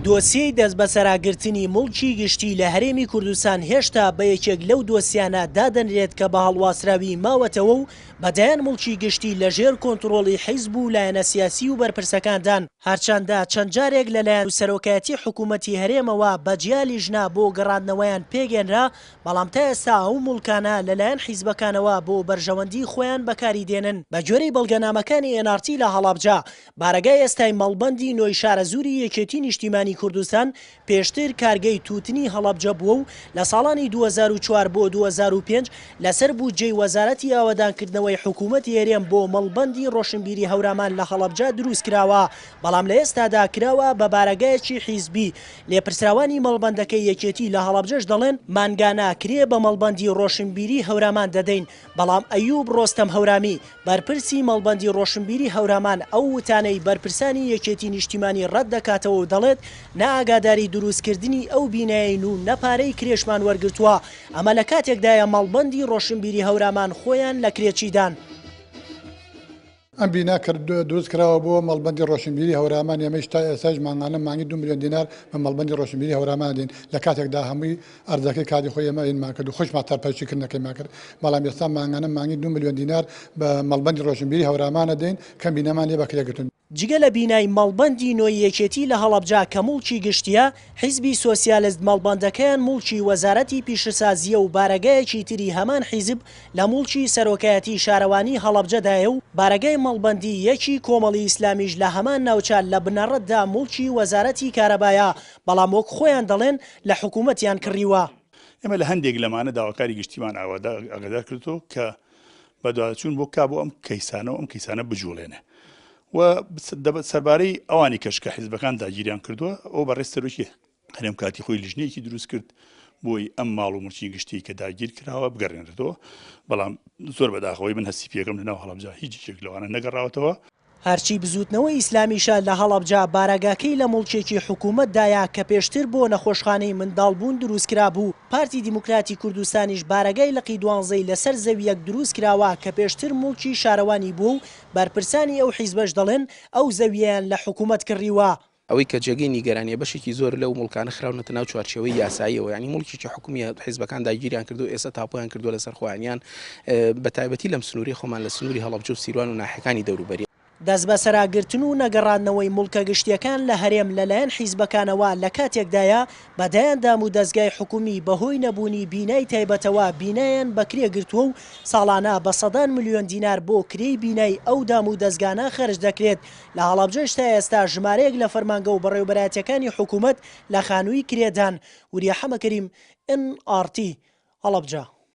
دۆسیەی دەست بە سەراگرتنی موڵکی گشتی لە هەرێمی کوردستان هێشتا بە یەکێک لەو دۆسیانە دادەنرێت کە بە هەڵواسراوی ماوەتەوە و بەدایان موڵکی گشتی لەژێر کۆنتڕۆڵی حیزب و لایەنە سیاسی و بەرپرسەکاندان هەرچەندە چەند جارێک لەلایەن سەرۆکایەتی حکوومەتی هەرێمەوە بەجیالی ژنا بۆ گەڕاندنەوەیان پێگەنرا، بەڵام تا ئێستا ئەو موڵکانە لەلایەن حیزبەکانەوە بۆ بەرژەوەندی خۆیان بەکاری دێنن. بە جۆرەی بەڵگەنامەکانی NRT لە هەڵابجا، بارگای ئێستای مەڵبەندی نۆی شارەزووری یەکێتی نیشتیمانی کوردستان پێشتر کارگەی تووتنی هەڵەبجە بووە و لە ساڵانی 2004 بۆ 2005 لەسەر بودجەی وەزارەتی ئاوەدانکردنەوەی حکوومەتی هەرێم بۆ مەڵبەندی ڕۆشنبیری هەورامان لە هەڵەبجە دروست کراوە، بەڵام لە ئێستادا کراوە بە بارگایەکی حیزبی. لێپرسراوانی مەڵبەندەکەی یەکێتی لە هەڵەبجەش دەڵێن مانگانە کرێ بە مەڵبەندی ڕۆشنبیری هەورامان دەدەین، بەڵام ئەیوب ڕۆستەم هەورامی بەرپرسی مەڵبەندی ڕۆشنبیری هەورامان ئەو وتانەی بەرپرسانی یەکێتی نیشتیمانی ڕەت دەکاتەوە و دەڵێت نە ئاگاداری دروستکردنی ئەو بینایین و نەپارەی کرێشمان وەرگرتووە. ئەمە لە کاتێکدایە مەڵبەندی ڕۆشنبیری هەورامان خۆیان لە کرێچیدان. ئەم بینا دروست کراوە بۆ مەڵبەندی ڕۆشنبیری هەورامان. ئێمەش تا ئێستاش مانگانە مانگی 2 میلیۆن دینار بە مەڵبەندی ڕۆشنبیری هەورامان دێن لە کاتێکدا هەمووی ئەرزەکەی کاتی خۆی ئێمە ئینمان کرد و خۆشمان تەرپەرچیکردنەکەیمان کرد، بەڵام ئێستا مانگانە مانگی 2 میلیۆن دینار بە مەڵبەندی ڕۆشنبیری هەورامانە دێن کە بینەمان لێ بەکرێگرتن. جگە لە بینای مەڵبەندی نۆی یەکێتی لە هەڵەبجا کە موڵکی گشتیە، حیزبی سۆسیالیست مەڵبەندەکەیان موڵکی وەزارەتی پیشەسازیە و بارگایەکی تری هەمان حیزب لە موڵکی سەرۆکایەتی شارەوانی هەڵەبجەدایە و بارگای مەڵبەندی یەکی کۆمەڵی ئیسلامیش لە هەمان ناوچە لە بنەڕەتدا موڵکی وەزارەتی کارەبایە، بەڵام وەک خۆیان دەڵێن لە حکوومەتیان کڕیوە. ئێمە لە هەندێک لەمانە داواکاری گشتیمان ئاگادار کردەوە کە بەدواداچوون بۆ کا بۆ ئەم کەیسانە و ئەم کەیسانە بجوڵێنێ و سەربارەی ئەوانی کەشکە حیزبەکان داگیریان کردووە ئەو بەڕێز سەرۆکیە هەرێم کاتی خۆی لیژنەیەکی دروست کرد بۆی ئەم ماڵ و مورچی گشتی کە داگیر کراوە بگەڕێنێتەوە، بەڵام زۆر بەداخەوەی من هەستی پێکەم لەناو هەڵەبجا هیچ لەوانە نەگەڕاوەتەوە. هەرچی بزوتنەوەی ئیسلامیشە لە هەڵەبجا بارەگاکەی لە موڵکێکی حکوومەتدایە کە پێشتر بۆ نەخۆشخانەی منداڵبوون دروستکرا بوو. پارتی دیموکراتی کوردستانیش بارەگای لەقی 12 لەسەر زەویەک دروست کراوە کە پێشتر موڵکی شارەوانی بوو و بەرپرسانی ئەو حیزبەش دەڵێن ئەو زەویەیان لە حکوومەت کڕیوە. ئەوەی کە جێگەی نیگەرانیە بەشێکی زۆر لەو مڵکانە خراونەتە ناو چوارچێوەی یاساییەوە، ینی مڵکێکی حکومی حیزبەکان داگیریان کردو ئێستا تاپۆیان کردووە لەسەر خۆیانیان بە تایبەتی لەم سنووری خۆمان لە سنووری هەڵەبجە و سیروان و ناحەکانی دەوروبەری. دەست بە سەراگرتن و نەگەڕاندنەوەی موڵکە گشتیەکان لە هەرێم لەلایەن حیزبەکانەوە لە کاتێکدایە بەدایاندام و دەستگای حکومی بەهۆی نەبوونی بینای تایبەتەوە بینایان بەکرێگرتووە و ساڵانە بە سەدان ملیۆن دینار بۆ کرێی بینای ئەو دام و دەستگانە خەرج دەکرێت. لە هەڵەبجەش تا ئێستا ژمارەیەک لە فەرمانگە و بەڕێوەبەرایەتیەکانی حکوومەت لە خانووی کرێدان. وریە حەمەکەریم NRT هەڵەبجە.